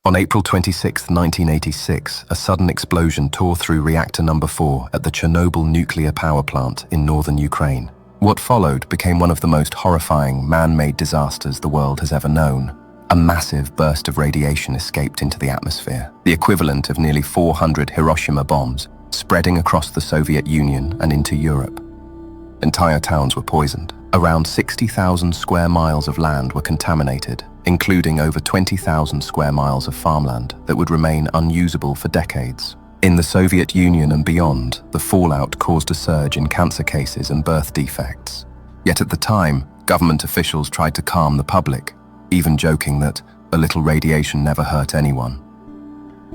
On April 26, 1986, a sudden explosion tore through reactor number 4 at the Chernobyl Nuclear Power Plant in northern Ukraine. What followed became one of the most horrifying man-made disasters the world has ever known. A massive burst of radiation escaped into the atmosphere, the equivalent of nearly 400 Hiroshima bombs, spreading across the Soviet Union and into Europe. Entire towns were poisoned. Around 60,000 square miles of land were contaminated, including over 20,000 square miles of farmland that would remain unusable for decades. In the Soviet Union and beyond, the fallout caused a surge in cancer cases and birth defects. Yet at the time, government officials tried to calm the public, even joking that a little radiation never hurt anyone.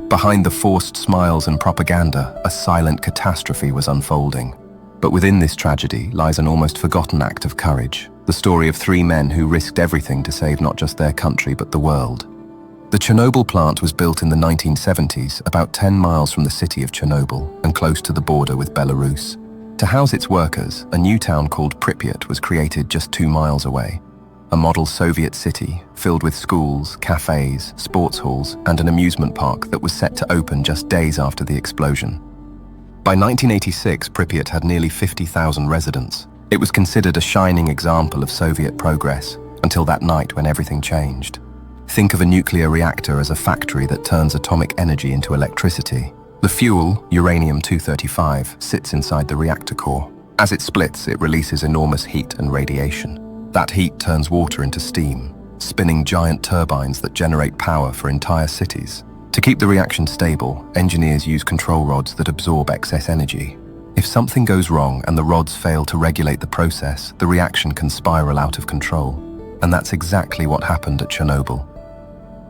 Behind the forced smiles and propaganda, a silent catastrophe was unfolding. But within this tragedy lies an almost forgotten act of courage, the story of 3 men who risked everything to save not just their country but the world. The Chernobyl plant was built in the 1970s, about 10 miles from the city of Chernobyl and close to the border with Belarus. To house its workers, a new town called Pripyat was created just 2 miles away. A model Soviet city filled with schools, cafes, sports halls, and an amusement park that was set to open just days after the explosion. By 1986, Pripyat had nearly 50,000 residents. It was considered a shining example of Soviet progress until that night when everything changed. Think of a nuclear reactor as a factory that turns atomic energy into electricity. The fuel, uranium-235, sits inside the reactor core. As it splits, it releases enormous heat and radiation. That heat turns water into steam, spinning giant turbines that generate power for entire cities. To keep the reaction stable, engineers use control rods that absorb excess energy. If something goes wrong and the rods fail to regulate the process, the reaction can spiral out of control. And that's exactly what happened at Chernobyl.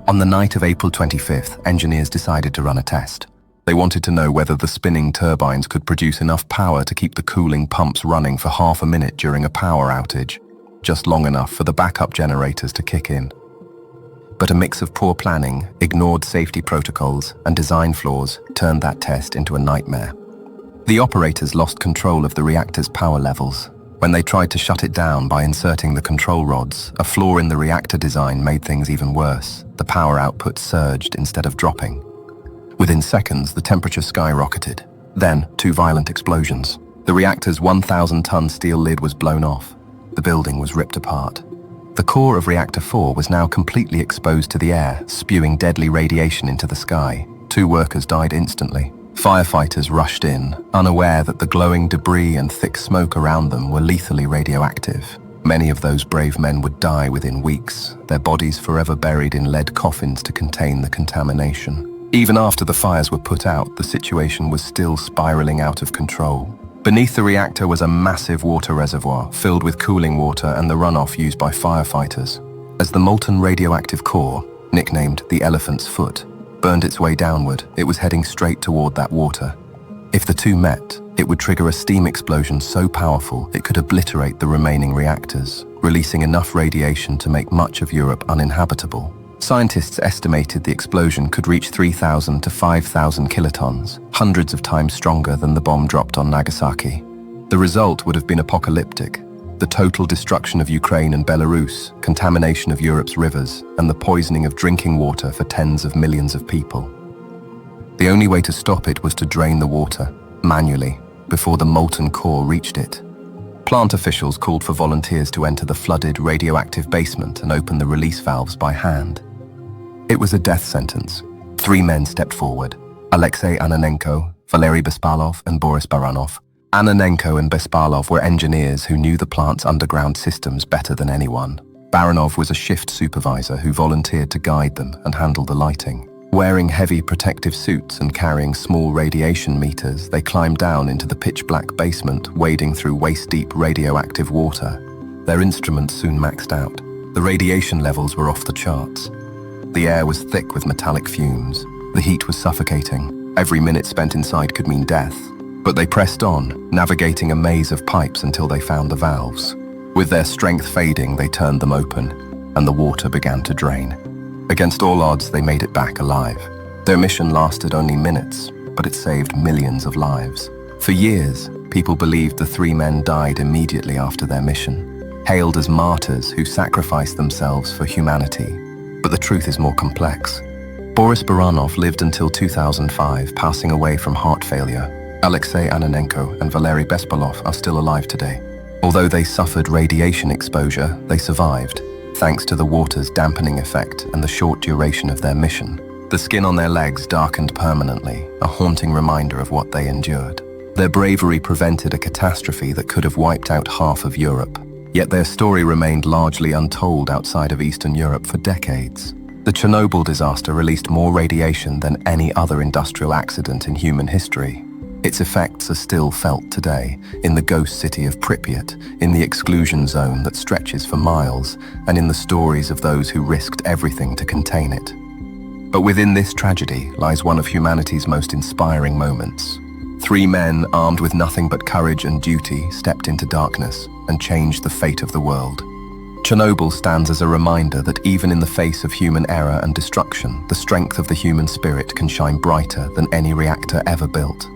On the night of April 25th, engineers decided to run a test. They wanted to know whether the spinning turbines could produce enough power to keep the cooling pumps running for half a minute during a power outage, just long enough for the backup generators to kick in. But a mix of poor planning, ignored safety protocols, and design flaws turned that test into a nightmare. The operators lost control of the reactor's power levels. When they tried to shut it down by inserting the control rods, a flaw in the reactor design made things even worse. The power output surged instead of dropping. Within seconds, the temperature skyrocketed. Then, 2 violent explosions. The reactor's 1,000-ton steel lid was blown off. The building was ripped apart. The core of Reactor 4 was now completely exposed to the air, spewing deadly radiation into the sky. 2 workers died instantly. Firefighters rushed in, unaware that the glowing debris and thick smoke around them were lethally radioactive. Many of those brave men would die within weeks, their bodies forever buried in lead coffins to contain the contamination. Even after the fires were put out, the situation was still spiraling out of control. Beneath the reactor was a massive water reservoir filled with cooling water and the runoff used by firefighters. As the molten radioactive core, nicknamed the elephant's foot, burned its way downward, it was heading straight toward that water. If the 2 met, it would trigger a steam explosion so powerful it could obliterate the remaining reactors, releasing enough radiation to make much of Europe uninhabitable. Scientists estimated the explosion could reach 3,000 to 5,000 kilotons, hundreds of times stronger than the bomb dropped on Nagasaki. The result would have been apocalyptic. The total destruction of Ukraine and Belarus, contamination of Europe's rivers, and the poisoning of drinking water for tens of millions of people. The only way to stop it was to drain the water, manually, before the molten core reached it. Plant officials called for volunteers to enter the flooded radioactive basement and open the release valves by hand. It was a death sentence. 3 men stepped forward: Alexei Ananenko, Valeri Bespalov, and Boris Baranov. Ananenko and Bespalov were engineers who knew the plant's underground systems better than anyone. Baranov was a shift supervisor who volunteered to guide them and handle the lighting. Wearing heavy protective suits and carrying small radiation meters, they climbed down into the pitch-black basement, wading through waist-deep radioactive water. Their instruments soon maxed out. The radiation levels were off the charts. The air was thick with metallic fumes. The heat was suffocating. Every minute spent inside could mean death. But they pressed on, navigating a maze of pipes until they found the valves. With their strength fading, they turned them open, and the water began to drain. Against all odds, they made it back alive. Their mission lasted only minutes, but it saved millions of lives. For years, people believed the 3 men died immediately after their mission, hailed as martyrs who sacrificed themselves for humanity. But the truth is more complex. Boris Baranov lived until 2005, passing away from heart failure. Alexei Ananenko and Valeri Bespalov are still alive today. Although they suffered radiation exposure, they survived, thanks to the water's dampening effect and the short duration of their mission. The skin on their legs darkened permanently, a haunting reminder of what they endured. Their bravery prevented a catastrophe that could have wiped out half of Europe. Yet their story remained largely untold outside of Eastern Europe for decades. The Chernobyl disaster released more radiation than any other industrial accident in human history. Its effects are still felt today, in the ghost city of Pripyat, in the exclusion zone that stretches for miles, and in the stories of those who risked everything to contain it. But within this tragedy lies one of humanity's most inspiring moments. 3 men, armed with nothing but courage and duty, stepped into darkness and changed the fate of the world. Chernobyl stands as a reminder that even in the face of human error and destruction, the strength of the human spirit can shine brighter than any reactor ever built.